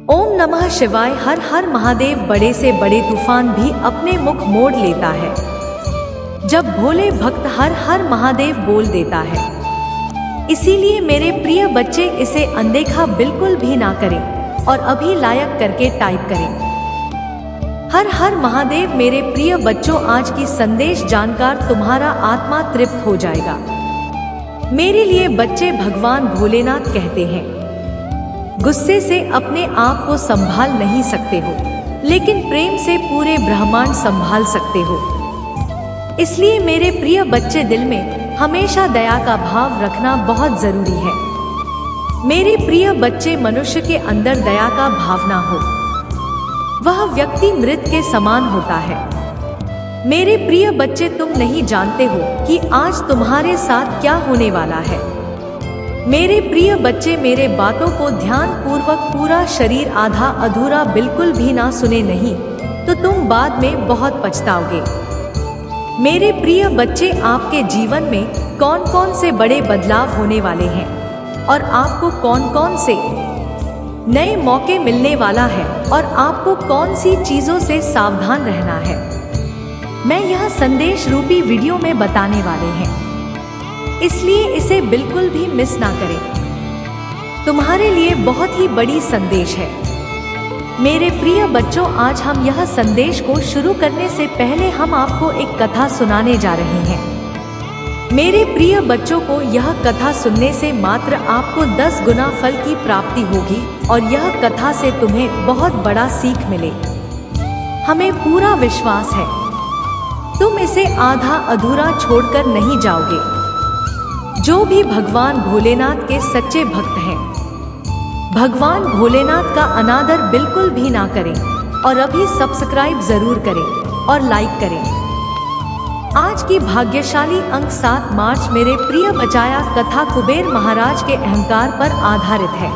ओम नमः शिवाय। हर हर महादेव। बड़े से बड़े तूफान भी अपने मुख मोड़ लेता है जब भोले भक्त हर हर महादेव बोल देता है। इसीलिए मेरे प्रिय बच्चे इसे अनदेखा बिल्कुल भी ना करें और अभी लायक करके टाइप करें। हर हर महादेव। मेरे प्रिय बच्चों, आज की संदेश जानकर तुम्हारा आत्मा तृप्त हो जाएगा। मेरे लिए बच्चे भगवान भोलेनाथ कहते हैं, गुस्से से अपने आप को संभाल नहीं सकते हो, लेकिन प्रेम से पूरे ब्रह्मांड संभाल सकते हो। इसलिए मेरे प्रिय बच्चे, दिल में हमेशा दया का भाव रखना बहुत जरूरी है। मेरे प्रिय बच्चे, मनुष्य के अंदर दया का भावना हो, वह व्यक्ति मृत के समान होता है। मेरे प्रिय बच्चे, तुम नहीं जानते हो कि आज तुम्हारे साथ क्या होने वाला है। मेरे प्रिय बच्चे, मेरे बातों को ध्यान पूर्वक पूरा शरीर आधा अधूरा बिल्कुल भी ना सुने नहीं तो तुम बाद में बहुत पछताओगे। मेरे प्रिय बच्चे, आपके जीवन में कौन कौन से बड़े बदलाव होने वाले हैं और आपको कौन कौन से नए मौके मिलने वाला है और आपको कौन सी चीजों से सावधान रहना है, मैं यह संदेश रूपी वीडियो में बताने वाले हैं। इसलिए इसे बिल्कुल भी मिस ना करें। तुम्हारे लिए बहुत ही बड़ी संदेश है। मेरे प्रिय बच्चों, आज हम यह संदेश को शुरू करने से पहले हम आपको एक कथा सुनाने जा रहे हैं। मेरे प्रिय बच्चों को, यह कथा सुनने से मात्र आपको 10 गुना फल की प्राप्ति होगी और यह कथा से तुम्हें बहुत बड़ा सीख मिले। हमें पूरा विश्वास है तुम इसे आधा अधूरा छोड़कर नहीं जाओगे। जो भी भगवान भोलेनाथ के सच्चे भक्त हैं, भगवान भोलेनाथ का अनादर बिल्कुल भी ना करें और अभी सब्सक्राइब जरूर करें और लाइक करें। आज की भाग्यशाली अंक 7 मार्च। मेरे प्रिय बचाया कथा कुबेर महाराज के अहंकार पर आधारित है।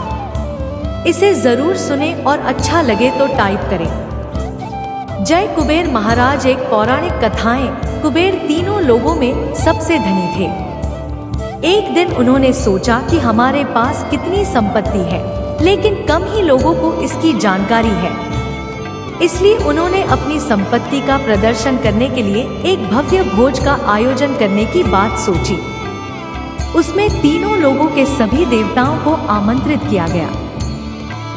इसे जरूर सुने और अच्छा लगे तो टाइप करें। जय कुबेर महाराज। एक पौराणिक कथाएं। कुबेर तीनों लोगों में सबसे धनी थे। एक दिन उन्होंने सोचा कि हमारे पास कितनी संपत्ति है, लेकिन कम ही लोगों को इसकी जानकारी है। इसलिए उन्होंने अपनी संपत्ति का प्रदर्शन करने के लिए एक भव्य भोज का आयोजन करने की बात सोची। उसमें तीनों लोगों के सभी देवताओं को आमंत्रित किया गया।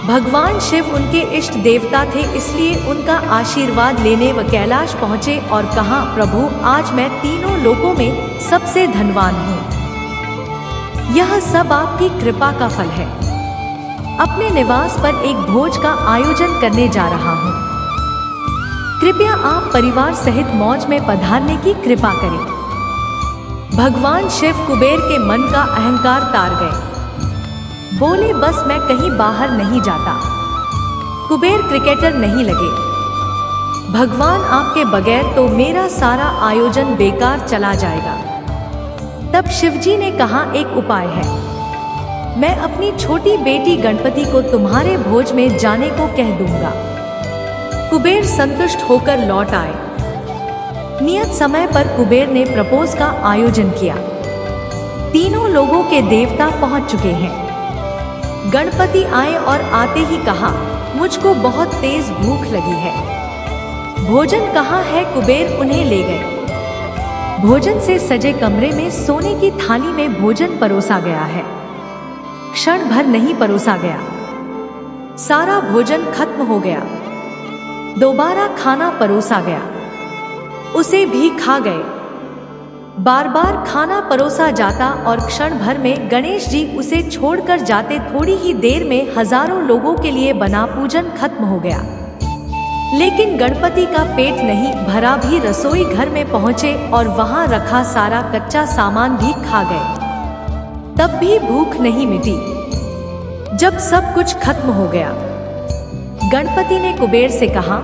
भगवान शिव उनके इष्ट देवता थे, इसलिए उनका आशीर्वाद लेने वे कैलाश पहुंचे और कहा, प्रभु, आज मैं तीनों लोकों में सबसे धनवान हूँ। यह सब आपकी कृपा का फल है। अपने निवास पर एक भोज का आयोजन करने जा रहा हूँ। कृपया आप परिवार सहित मौज में पधारने की कृपा करें। भगवान शिव कुबेर के मन का अहंकार तार गए। बोले, बस मैं कहीं बाहर नहीं जाता। कुबेर क्रिकेटर नहीं लगे। भगवान, आपके बगैर तो मेरा सारा आयोजन बेकार चला जाएगा। तब शिवजी ने कहा, एक उपाय है। मैं अपनी छोटी बेटी गणपति को तुम्हारे भोज में जाने को कह दूंगा। कुबेर संतुष्ट होकर लौट आए। नियत समय पर कुबेर ने प्रपोज का आयोजन किया। तीनों लोगों के देवता पहुंच चुके हैं। गणपति आए और आते ही कहा, मुझको बहुत तेज भूख लगी है। भोजन कहाँ है? कुबेर उन्हें ले गए। भोजन से सजे कमरे में सोने की थाली में भोजन परोसा गया है। क्षण भर नहीं परोसा गया, सारा भोजन खत्म हो गया। दोबारा खाना परोसा गया, उसे भी खा गए। बार बार खाना परोसा जाता और क्षण भर में गणेश जी उसे छोड़कर जाते। थोड़ी ही देर में हजारों लोगों के लिए बना पूजन खत्म हो गया, लेकिन गणपति का पेट नहीं भरा। भी रसोई घर में पहुंचे और वहां रखा सारा कच्चा सामान भी खा गए, तब भी भूख नहीं मिटी। जब सब कुछ खत्म हो गया, गणपति ने कुबेर से कहा,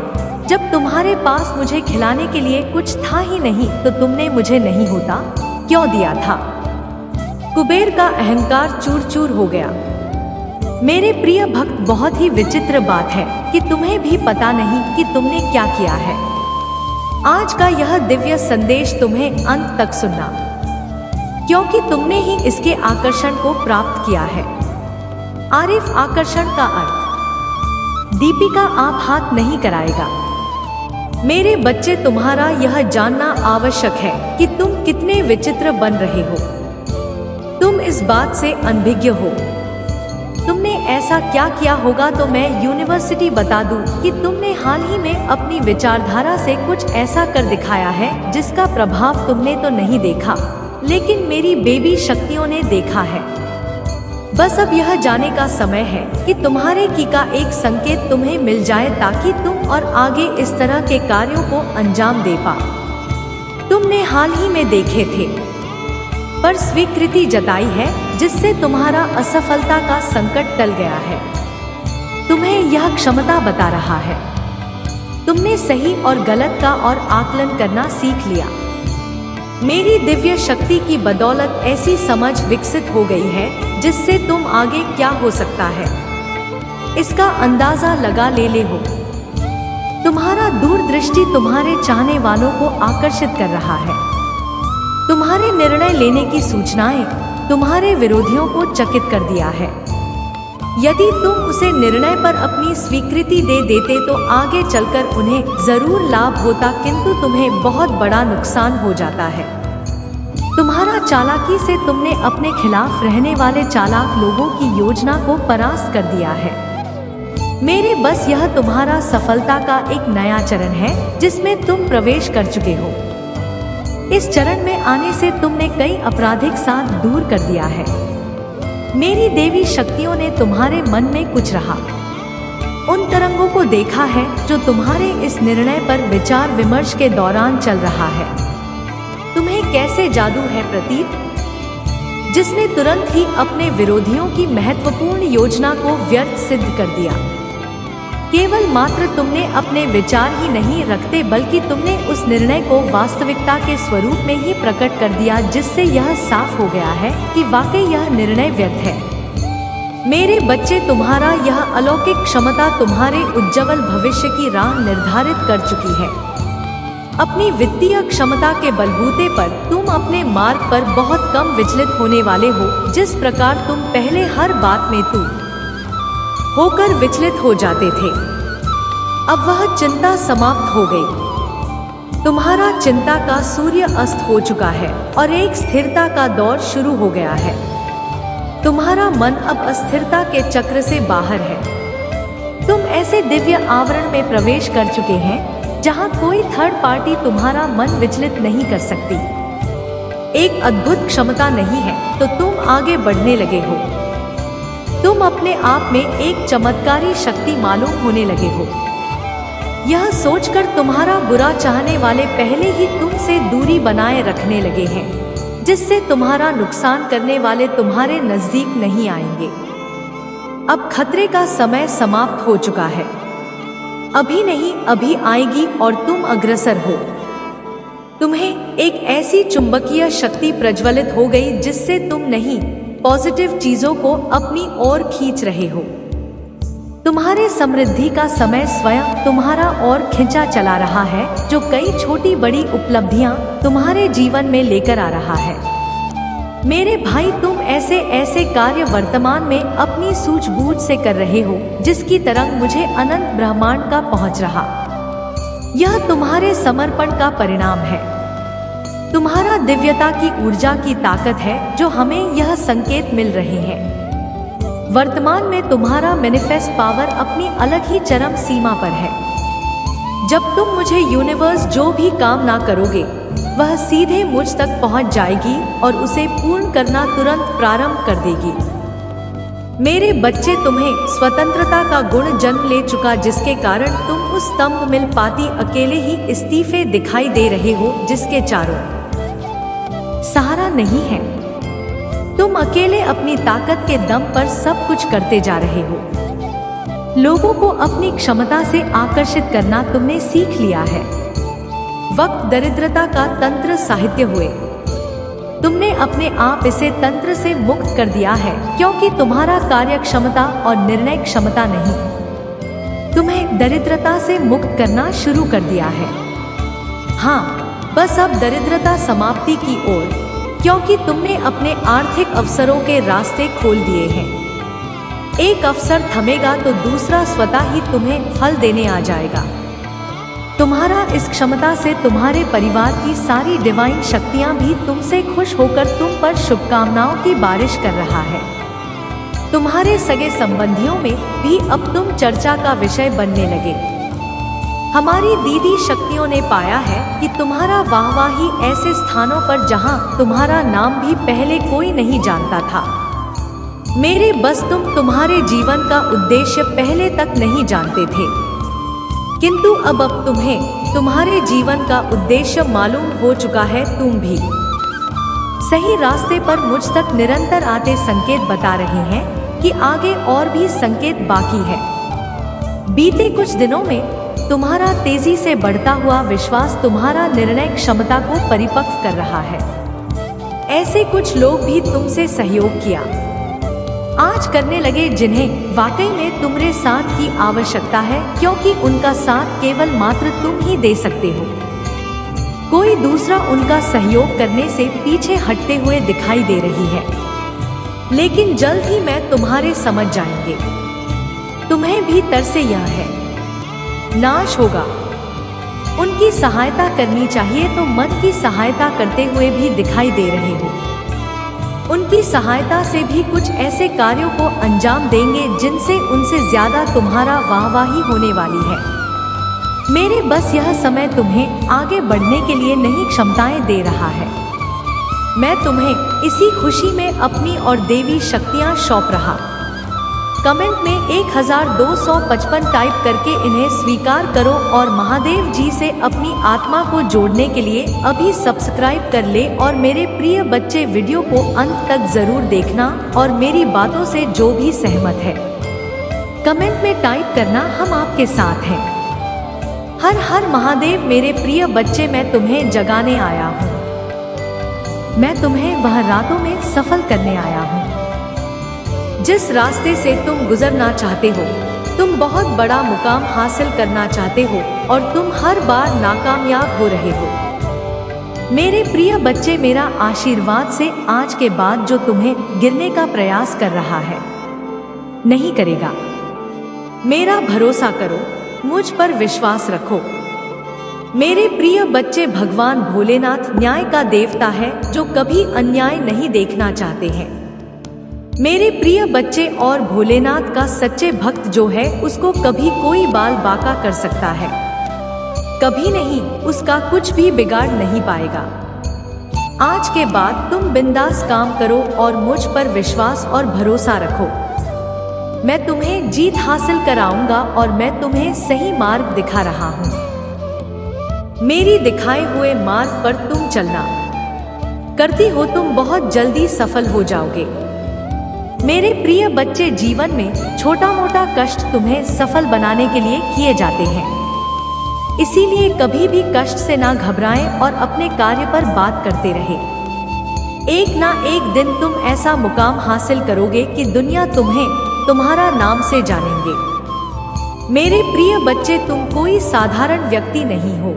जब तुम्हारे पास मुझे खिलाने के लिए कुछ था ही नहीं तो तुमने मुझे नहीं होता क्यों दिया था? कुबेर का अहंकार चूर चूर हो गया। मेरे प्रिय भक्त, बहुत ही विचित्र बात है कि तुम्हें भी पता नहीं कि तुमने क्या किया है। आज का यह दिव्य संदेश तुम्हें अंत तक सुनना, क्योंकि तुमने ही इसके आकर्षण को प्राप्त किया है। आरिफ, आकर्षण का अर्थ दीपिका आप हाथ नहीं कराएगा। मेरे बच्चे, तुम्हारा यह जानना आवश्यक है कि तुम कितने विचित्र बन रहे हो। तुम इस बात से अनभिज्ञ हो। तुमने ऐसा क्या किया होगा तो मैं यूनिवर्सिटी बता दूं कि तुमने हाल ही में अपनी विचारधारा से कुछ ऐसा कर दिखाया है जिसका प्रभाव तुमने तो नहीं देखा, लेकिन मेरी बेबी शक्तियों ने देखा है। बस अब यह जाने का समय है कि तुम्हारे की का एक संकेत तुम्हें मिल जाए ताकि तुम और आगे इस तरह के कार्यों को अंजाम दे पाओ। तुमने हाल ही में देखे थे पर स्वीकृति जताई है, जिससे तुम्हारा असफलता का संकट टल गया है। तुम्हें यह क्षमता बता रहा है। तुमने सही और गलत का और आकलन करना सीख लिया। मेरी दिव्य शक्ति की बदौलत ऐसी समझ विकसित हो गई है जिससे तुम आगे क्या हो सकता है इसका अंदाजा लगा ले हो। तुम्हारा दूरदृष्टि तुम्हारे चाहने वालों को आकर्षित कर रहा है। तुम्हारे निर्णय लेने की सूचनाएं तुम्हारे विरोधियों को चकित कर दिया है। यदि तुम उसे निर्णय पर अपनी स्वीकृति दे देते तो आगे चलकर उन्हें जरूर लाभ होता, किंतु तुम्हें बहुत बड़ा नुकसान हो जाता है। तुम्हारा चालाकी से तुमने अपने खिलाफ रहने वाले चालाक लोगों की योजना को परास्त कर दिया है। मेरे बस यह तुम्हारा सफलता का एक नया चरण है जिसमें तुम प्रवेश कर चुके हो। इस चरण में आने से तुमने कई आपराधिक साथ दूर कर दिया है। मेरी देवी शक्तियों ने तुम्हारे मन में कुछ रहा उन तरंगों को देखा है जो तुम्हारे इस निर्णय पर विचार विमर्श के दौरान चल रहा है। तुम्हें कैसे जादू है प्रतीत, जिसने तुरंत ही अपने विरोधियों की महत्वपूर्ण योजना को व्यर्थ सिद्ध कर दिया। केवल मात्र तुमने अपने विचार ही नहीं रखते बल्कि तुमने उस निर्णय को वास्तविकता के स्वरूप में ही प्रकट कर दिया, जिससे यह साफ हो गया है कि वाकई यह निर्णय व्यर्थ है। मेरे बच्चे, तुम्हारा यह अलौकिक क्षमता तुम्हारे उज्जवल भविष्य की राह निर्धारित कर चुकी है। अपनी वित्तीय क्षमता के बलबूते पर तुम अपने मार्ग पर बहुत कम विचलित होने वाले हो। जिस प्रकार तुम पहले हर बात में तू होकर विचलित हो जाते थे, अब वह चिंता समाप्त हो गई। तुम्हारा चिंता का सूर्य अस्त हो चुका है और एक स्थिरता का दौर शुरू हो गया है। तुम्हारा मन अब अस्थिरता के चक्र से बाहर है। तुम ऐसे दिव्य आवरण में प्रवेश कर चुके हैं जहां कोई थर्ड पार्टी तुम्हारा मन विचलित नहीं कर सकती। एक अद्भुत क्षमता नहीं है तो तुम आगे बढ़ने लगे हो। तुम अपने आप में एक चमत्कारी शक्ति मालूम होने लगे हो। यह सोचकर तुम्हारा बुरा चाहने वाले पहले ही तुमसे दूरी बनाए रखने लगे हैं, जिससे तुम्हारा नुकसान करने वाले तुम्हारे नजदीक नहीं आएंगे। अब खतरे का समय समाप्त हो चुका है। अभी नहीं, अभी आएगी और तुम अग्रसर हो। तुम्हें एक ऐसी चुंबकीय शक्ति प्रज्वलित हो गई जिससे तुम नहीं पॉजिटिव चीजों को अपनी ओर खींच रहे हो। तुम्हारे समृद्धि का समय स्वयं तुम्हारा ओर खींचा चला रहा है, जो कई छोटी बड़ी उपलब्धियां तुम्हारे जीवन में लेकर आ रहा है। मेरे भाई, तुम ऐसे ऐसे कार्य वर्तमान में अपनी सूझबूझ से कर रहे हो जिसकी तरंग मुझे अनंत ब्रह्मांड का पहुंच रहा। यह तुम्हारे समर्पण का परिणाम है। तुम्हारा दिव्यता की ऊर्जा की ताकत है जो हमें यह संकेत मिल रहे हैं। वर्तमान में तुम्हारा मैनिफेस्ट पावर अपनी अलग ही चरम सीमा पर है। जब तुम मुझे यूनिवर्स जो भी काम ना करोगे वह सीधे मुझ तक पहुंच जाएगी और उसे पूर्ण करना तुरंत प्रारंभ कर देगी। मेरे बच्चे, तुम्हें स्वतंत्रता का गुण जन्म ले चुका, जिसके कारण तुम उस स्तंभ मिल पाती अकेले ही इस्तीफे दिखाई दे रहे हो जिसके चारों सहारा नहीं है। तुम अकेले अपनी ताकत के दम पर सब कुछ करते जा रहे हो। लोगों को अपनी क्षमता से आकर्षित करना तुमने सीख लिया है। वक्त दरिद्रता का तंत्र साहित्य हुए। तुमने अपने आप इसे तंत्र से मुक्त कर दिया है, क्योंकि तुम्हारा कार्य क्षमता और निर्णय क्षमता नहीं तुम्हें दरिद्रता से मुक्त करना शुरू कर दिया है। हाँ, बस अब दरिद्रता समाप्ति की ओर, क्योंकि तुमने अपने आर्थिक अवसरों के रास्ते खोल दिए हैं। एक अवसर थमेगा तो दूसरा स्वतः ही तुम्हें फल देने आ जाएगा। तुम्हारा इस क्षमता से तुम्हारे परिवार की सारी डिवाइन शक्तियां भी तुमसे खुश होकर तुम पर शुभकामनाओं की बारिश कर रहा है। तुम्हारे सगे संबंधियों में भी अब तुम चर्चा का विषय बनने लगे। हमारी दीदी शक्तियों ने पाया है कि तुम्हारा वाहवाही ऐसे स्थानों पर जहां तुम्हारा नाम भी पहले कोई नहीं जानता था। मेरे बस तुम तुम्हारे जीवन का उद्देश्य पहले तक नहीं जानते थे, किंतु अब तुम्हें तुम्हारे जीवन का उद्देश्य मालूम हो चुका है। तुम भी सही रास्ते पर मुझ तक निरंतर आते संकेत बता रहे हैं कि आगे और भी संकेत बाकी है। बीते कुछ दिनों में तुम्हारा तेजी से बढ़ता हुआ विश्वास तुम्हारा निर्णय क्षमता को परिपक्व कर रहा है। ऐसे कुछ लोग भी तुमसे सहयोग किया आज करने लगे जिन्हें वाकई में तुम्हारे साथ की आवश्यकता है, क्योंकि उनका साथ केवल मात्र तुम ही दे सकते हो। कोई दूसरा उनका सहयोग करने से पीछे हटते हुए दिखाई दे रही है, लेकिन जल्द ही मैं तुम्हारे समझ जाएंगे। तुम्हें भी तरसे यह है नाश होगा। उनकी सहायता करनी चाहिए तो मन की सहायता करते हुए भी दिखाई दे रहे हो। उनकी सहायता से भी कुछ ऐसे कार्यों को अंजाम देंगे जिनसे उनसे ज्यादा तुम्हारा वाहवाही होने वाली है। मेरे बस यह समय तुम्हें आगे बढ़ने के लिए नई क्षमताएं दे रहा है। मैं तुम्हें इसी खुशी में अपनी और देवी शक्तियां सौंप रहा। कमेंट में 1255 टाइप करके इन्हें स्वीकार करो और महादेव जी से अपनी आत्मा को जोड़ने के लिए अभी सब्सक्राइब कर ले। और मेरे प्रिय बच्चे वीडियो को अंत तक जरूर देखना और मेरी बातों से जो भी सहमत है कमेंट में टाइप करना, हम आपके साथ हैं। हर हर महादेव। मेरे प्रिय बच्चे, मैं तुम्हें जगाने आया हूँ। मैं तुम्हें वह रातों में सफल करने आया हूँ जिस रास्ते से तुम गुजरना चाहते हो। तुम बहुत बड़ा मुकाम हासिल करना चाहते हो और तुम हर बार नाकामयाब हो रहे हो। मेरे प्रिय बच्चे, मेरा आशीर्वाद से आज के बाद जो तुम्हें गिरने का प्रयास कर रहा है नहीं करेगा। मेरा भरोसा करो, मुझ पर विश्वास रखो। मेरे प्रिय बच्चे, भगवान भोलेनाथ न्याय का देवता है जो कभी अन्याय नहीं देखना चाहते हैं। मेरे प्रिय बच्चे, और भोलेनाथ का सच्चे भक्त जो है उसको कभी कोई बाल बाका कर सकता है, कभी नहीं। उसका कुछ भी बिगाड़ नहीं पाएगा। आज के बाद तुम बिंदास काम करो और मुझ पर विश्वास और भरोसा रखो। मैं तुम्हें जीत हासिल कराऊंगा और मैं तुम्हें सही मार्ग दिखा रहा हूँ। मेरी दिखाए हुए मार्ग पर तुम चलना करती हो, तुम बहुत जल्दी सफल हो जाओगे। मेरे प्रिय बच्चे, जीवन में छोटा मोटा कष्ट तुम्हें सफल बनाने के लिए किए जाते हैं, इसीलिए कभी भी कष्ट से ना घबराएं और अपने कार्य पर बात करते रहे। एक ना एक दिन तुम ऐसा मुकाम हासिल करोगे कि दुनिया तुम्हें तुम्हारा नाम से जानेंगे। मेरे प्रिय बच्चे, तुम कोई साधारण व्यक्ति नहीं हो।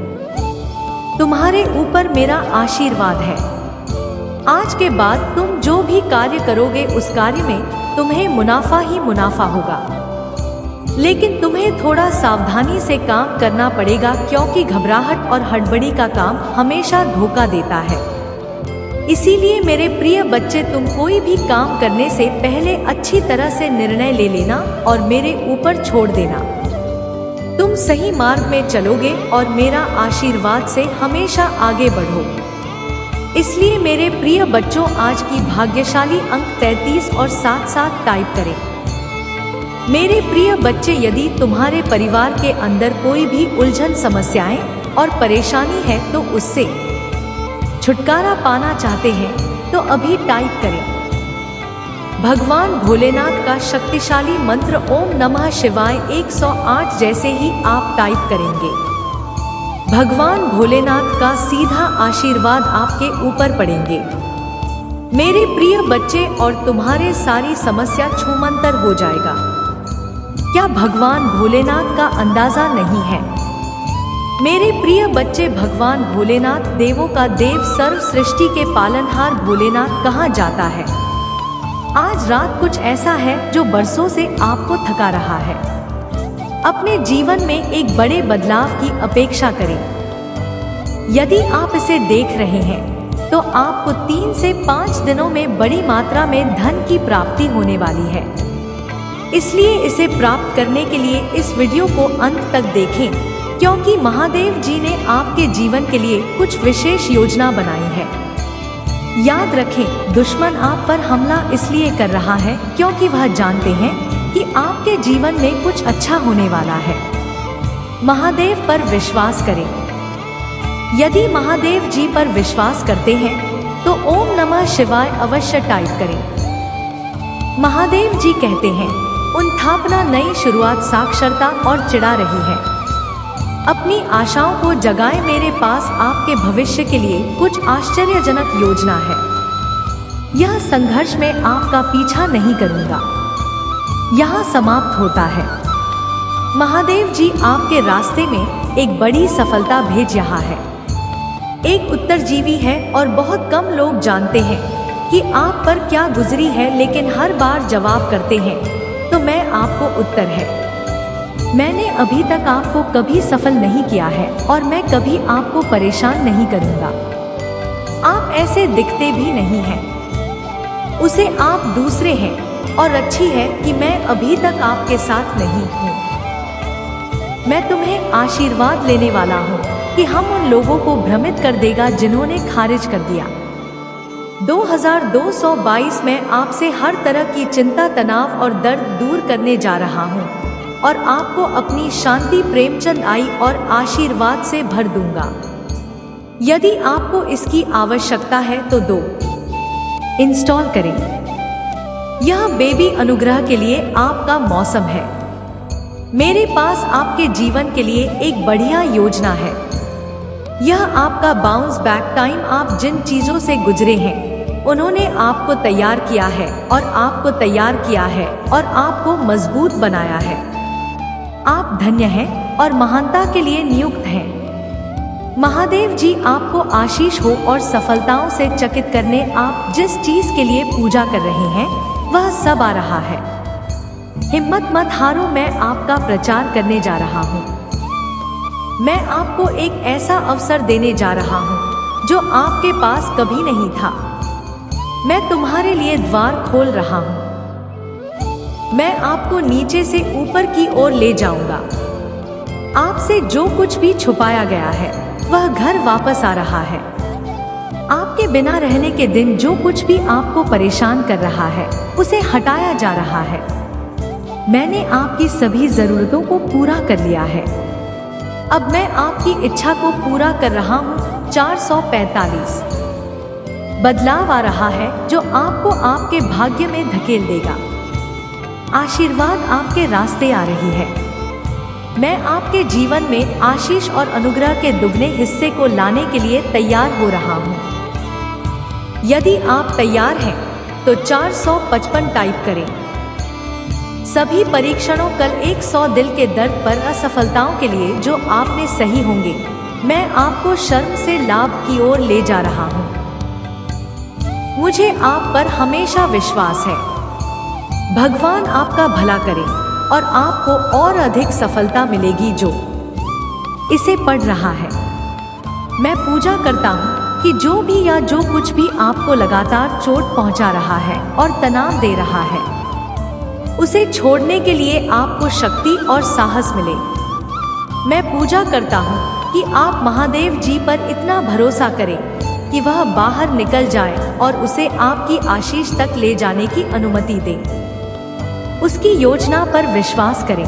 तुम्हारे ऊपर मेरा आशीर्वाद है। आज के बाद तुम जो भी कार्य करोगे उस कार्य में तुम्हें मुनाफा ही मुनाफा होगा, लेकिन तुम्हें थोड़ा सावधानी से काम करना पड़ेगा, क्योंकि घबराहट और हड़बड़ी का काम हमेशा धोखा देता है। इसीलिए मेरे प्रिय बच्चे, तुम कोई भी काम करने से पहले अच्छी तरह से निर्णय ले लेना और मेरे ऊपर छोड़ देना। तुम सही मार्ग में चलोगे और मेरा आशीर्वाद से हमेशा आगे बढ़ो। इसलिए मेरे प्रिय बच्चों, आज की भाग्यशाली अंक 33 और साथ साथ टाइप करें। मेरे प्रिय बच्चे, यदि तुम्हारे परिवार के अंदर कोई भी उलझन, समस्याएं और परेशानी है तो उससे छुटकारा पाना चाहते हैं तो अभी टाइप करें। भगवान भोलेनाथ का शक्तिशाली मंत्र ओम नमः शिवाय 108 जैसे ही आप टाइप करेंगे, भगवान भोलेनाथ का सीधा आशीर्वाद आपके ऊपर पड़ेंगे। मेरे प्रिय बच्चे, और तुम्हारे सारी समस्या छूमंतर हो जाएगा। क्या भगवान भोलेनाथ का अंदाजा नहीं है? मेरे प्रिय बच्चे, भगवान भोलेनाथ देवों का देव, सर्व सृष्टि के पालनहार भोलेनाथ कहाँ जाता है? आज रात कुछ ऐसा है जो बरसों से आपको थका रहा है। अपने जीवन में एक बड़े बदलाव की अपेक्षा करें। यदि आप इसे देख रहे हैं तो आपको 3 से 5 दिनों में बड़ी मात्रा में धन की प्राप्ति होने वाली है। इसलिए इसे प्राप्त करने के लिए इस वीडियो को अंत तक देखें, क्योंकि महादेव जी ने आपके जीवन के लिए कुछ विशेष योजना बनाई है। याद रखें, दुश्मन आप पर हमला इसलिए कर रहा है क्योंकि वह जानते हैं कि आपके जीवन में कुछ अच्छा होने वाला है। महादेव पर विश्वास करें। यदि महादेव जी पर विश्वास करते हैं तो ओम नमः शिवाय अवश्य टाइप करें। महादेव जी कहते हैं, उत्थापना नई शुरुआत साक्षरता और चिढ़ा रही है। अपनी आशाओं को जगाए, मेरे पास आपके भविष्य के लिए कुछ आश्चर्यजनक योजना है। यह संघर्ष में आपका पीछा नहीं करूंगा, यहाँ समाप्त होता है। महादेव जी आपके रास्ते में एक बड़ी सफलता भेज रहा है। एक उत्तरजीवी है और बहुत कम लोग जानते हैं कि आप पर क्या गुजरी है, लेकिन हर बार जवाब करते हैं तो मैं आपको उत्तर है। मैंने अभी तक आपको कभी सफल नहीं किया है और मैं कभी आपको परेशान नहीं करूंगा। आप ऐसे दिखते भी नहीं हैं, उसे आप दूसरे हैं, और अच्छी है कि मैं अभी तक आपके साथ नहीं हूँ। मैं तुम्हें आशीर्वाद लेने वाला हूँ कि हम उन लोगों को भ्रमित कर देगा जिन्होंने खारिज कर दिया। 2222 में आपसे हर तरह की चिंता, तनाव और दर्द दूर करने जा रहा हूँ और आपको अपनी शांति, प्रेमचंद आई और आशीर्वाद से भर दूंगा। यदि आपको इसकी आवश्यकता है तो इंस्टॉल करें। यह बेबी अनुग्रह के लिए आपका मौसम है। मेरे पास आपके जीवन के लिए एक बढ़िया योजना है। यह आपका बाउंस बैक टाइम। आप जिन चीजों से गुजरे हैं उन्होंने आपको तैयार किया है और आपको तैयार किया है और आपको मजबूत बनाया है। आप धन्य हैं और महानता के लिए नियुक्त हैं। महादेव जी आपको आशीष हो और सफलताओं से चकित करने आप जिस चीज के लिए पूजा कर रहे हैं वह सब आ रहा है। हिम्मत मत हारो, मैं आपका प्रचार करने जा रहा हूँ। मैं आपको एक ऐसा अवसर देने जा रहा हूँ जो आपके पास कभी नहीं था। मैं तुम्हारे लिए द्वार खोल रहा हूँ। मैं आपको नीचे से ऊपर की ओर ले जाऊंगा। आपसे जो कुछ भी छुपाया गया है वह घर वापस आ रहा है। आपके बिना रहने के दिन जो कुछ भी आपको परेशान कर रहा है उसे हटाया जा रहा है। मैंने आपकी सभी जरूरतों को पूरा कर लिया है। अब मैं आपकी इच्छा को पूरा कर रहा हूँ। 445 बदलाव आ रहा है जो आपको आपके भाग्य में धकेल देगा। आशीर्वाद आपके रास्ते आ रही है। मैं आपके जीवन में आशीष और अनुग्रह के दुगने हिस्से को लाने के लिए तैयार हो रहा हूँ। यदि आप तैयार हैं तो 455 टाइप करें। सभी परीक्षणों कल 100 दिल के दर्द पर असफलताओं के लिए जो आपने सही होंगे। मैं आपको शर्म से लाभ की ओर ले जा रहा हूँ। मुझे आप पर हमेशा विश्वास है। भगवान आपका भला करे और आपको और अधिक सफलता मिलेगी जो इसे पढ़ रहा है। मैं पूजा करता हूँ कि जो भी या जो कुछ भी आपको लगातार चोट पहुँचा रहा है और तनाव दे रहा है उसे छोड़ने के लिए आपको शक्ति और साहस मिले। मैं पूजा करता हूँ कि आप महादेव जी पर इतना भरोसा करें कि वह बाहर निकल जाए और उसे आपकी आशीष तक ले जाने की अनुमति दें। उसकी योजना पर विश्वास करें।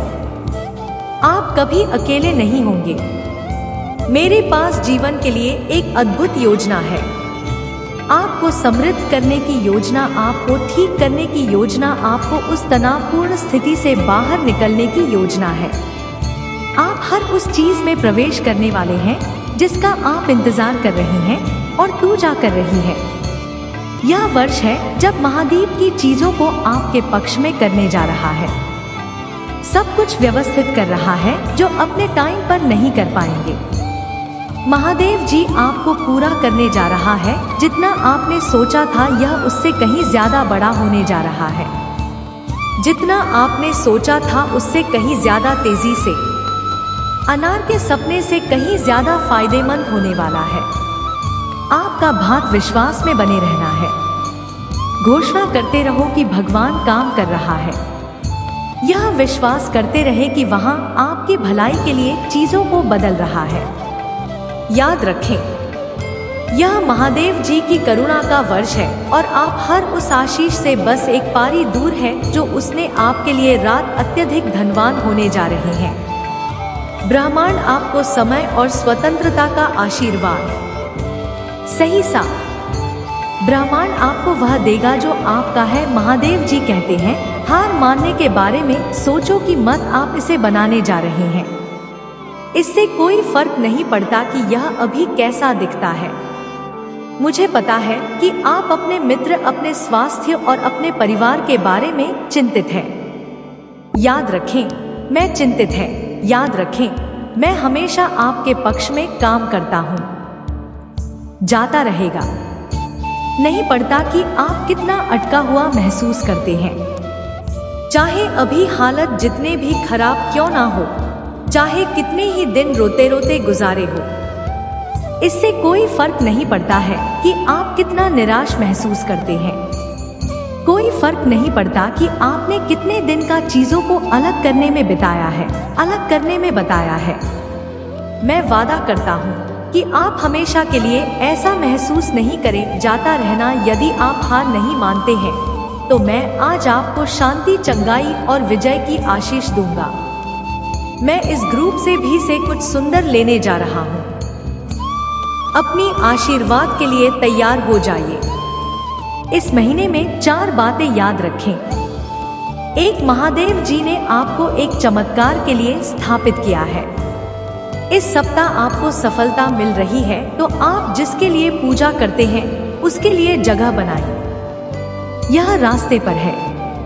आप कभी अकेले नहीं होंगे। मेरे पास जीवन के लिए एक अद्भुत योजना है। आपको समृद्ध करने की योजना, आपको ठीक करने की योजना, आपको उस तनावपूर्ण स्थिति से बाहर निकलने की योजना है। आप हर उस चीज में प्रवेश करने वाले हैं जिसका आप इंतजार कर रहे हैं और पूजा कर रही है। यह वर्ष है जब महादेव की चीजों को आपके पक्ष में करने जा रहा है। सब कुछ व्यवस्थित कर रहा है जो अपने टाइम पर नहीं कर पाएंगे। महादेव जी आपको पूरा करने जा रहा है। जितना आपने सोचा था यह उससे कहीं ज्यादा बड़ा होने जा रहा है। जितना आपने सोचा था उससे कहीं ज्यादा तेजी से, अनार के सपने से कहीं ज्यादा फायदेमंद होने वाला है। आपका भाग विश्वास में बने रहना है। घोषणा करते रहो कि भगवान काम कर रहा है। यह विश्वास करते रहे कि वहां आपकी भलाई के लिए चीजों को बदल रहा है। याद रखें, यह महादेव जी की करुणा का वर्ष है और आप हर उस आशीष से बस एक पारी दूर है जो उसने आपके लिए रात अत्यधिक धनवान होने जा रहे हैं। ब्रह्मांड आपको समय और स्वतंत्रता का आशीर्वाद सही सा ब्रह्मांड आपको वह देगा जो आपका है। महादेव जी कहते हैं, हार मानने के बारे में सोचो कि मत आप इसे बनाने जा रहे हैं। इससे कोई फर्क नहीं पड़ता कि यह अभी कैसा दिखता है। मुझे पता है कि आप अपने मित्र, अपने स्वास्थ्य और अपने परिवार के बारे में चिंतित हैं। याद रखें, मैं चिंतित है। याद रखें, मैं हमेशा आपके पक्ष में काम करता हूँ। जाता रहेगा। नहीं पड़ता कि आप कितना अटका हुआ महसूस करते हैं। चाहे अभी हालत जितने भी खराब क्यों ना हो, चाहे कितने ही दिन रोते रोते गुजारे हो, इससे कोई फर्क नहीं पड़ता है कि आप कितना निराश महसूस करते हैं। कोई फर्क नहीं पड़ता कि आपने कितने दिन का चीजों को अलग करने में बिताया है, अलग करने में बताया है। मैं वादा करता हूँ कि आप हमेशा के लिए ऐसा महसूस नहीं करें। जाता रहना। यदि आप हार नहीं मानते हैं तो मैं आज आपको शांति, चंगाई और विजय की आशीष दूंगा। मैं इस ग्रुप से कुछ सुंदर लेने जा रहा हूँ। अपनी आशीर्वाद के लिए तैयार हो जाइए। इस महीने में 4 बातें याद रखें। 1, महादेव जी ने आपको एक चमत्कार के लिए स्थापित किया है। इस सप्ताह आपको सफलता मिल रही है तो आप जिसके लिए पूजा करते हैं उसके लिए जगह बनाएं। यह रास्ते पर है।